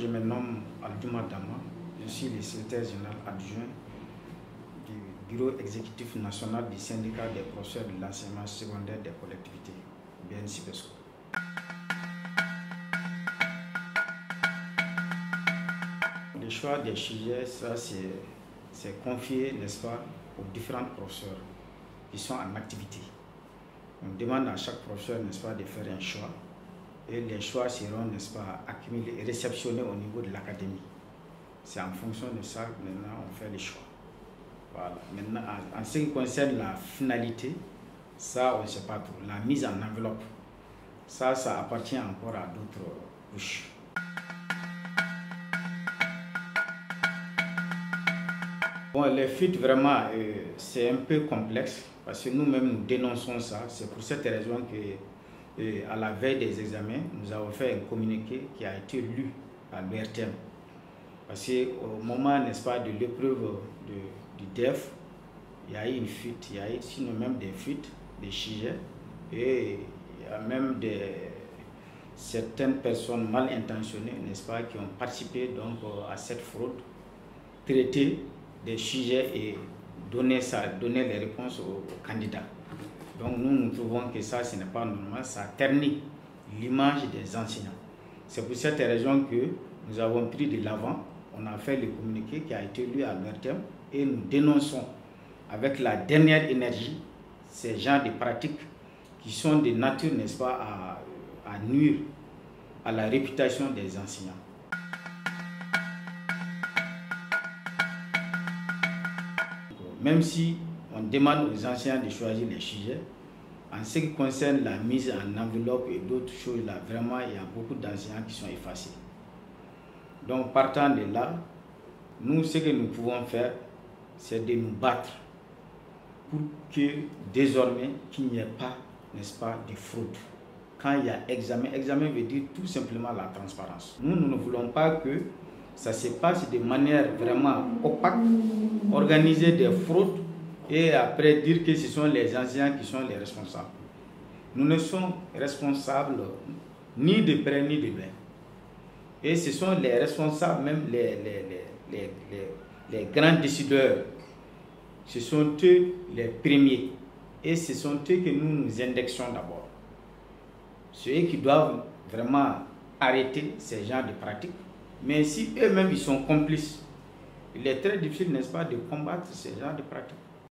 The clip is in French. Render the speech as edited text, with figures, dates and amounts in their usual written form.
je me nomme Aldouma Dama, je suis le secrétaire général adjoint du bureau exécutif national du syndicat des professeurs de l'enseignement secondaire des collectivités, BNCPESCO. Le choix des sujets, ça c'est confié, n'est-ce pas, aux différents professeurs qui sont en activité. On demande à chaque professeur, n'est-ce pas, de faire un choix. Et les choix seront, n'est-ce pas, accumulés et réceptionnés au niveau de l'académie. C'est en fonction de ça que maintenant on fait les choix. Voilà. Maintenant, en ce qui concerne la finalité, ça on ne sait pas trop. La mise en enveloppe, ça appartient encore à d'autres couches. Bon, les fuites, vraiment, c'est un peu complexe parce que nous-mêmes, nous dénonçons ça. C'est pour cette raison que, à la veille des examens, nous avons fait un communiqué qui a été lu à l'URTM. Parce qu'au moment, n'est-ce pas, de l'épreuve du DEF, il y a eu une fuite, il y a eu sinon même des fuites, des sujets, et il y a même certaines personnes mal intentionnées, n'est-ce pas, qui ont participé donc à cette fraude, traiter des sujets et donner les réponses aux candidats. Donc nous trouvons que ça, ce n'est pas normal, ça ternit l'image des enseignants. C'est pour cette raison que nous avons pris de l'avant, on a fait le communiqué qui a été lu à l'URTM et nous dénonçons avec la dernière énergie ces genres de pratiques qui sont de nature, n'est-ce pas, à nuire à la réputation des enseignants. Même si on demande aux enseignants de choisir les sujets, en ce qui concerne la mise en enveloppe et d'autres choses, là, vraiment, il y a beaucoup d'enseignants qui sont effacés. Donc, partant de là, nous, ce que nous pouvons faire, c'est de nous battre pour que, désormais, qu'il n'y ait pas, n'est-ce pas, de fraude. Quand il y a examen veut dire tout simplement la transparence. Nous ne voulons pas que ça se passe de manière vraiment opaque, organiser des fraudes et après dire que ce sont les enseignants qui sont les responsables. Nous ne sommes responsables ni de près ni de loin. Et ce sont les responsables, même les grands décideurs. Ce sont eux les premiers. Et ce sont eux que nous nous indexons d'abord. C'est eux qui doivent vraiment arrêter ces genres de pratiques. Mais si eux-mêmes ils sont complices, il est très difficile, n'est-ce pas, de combattre ces genres de pratiques.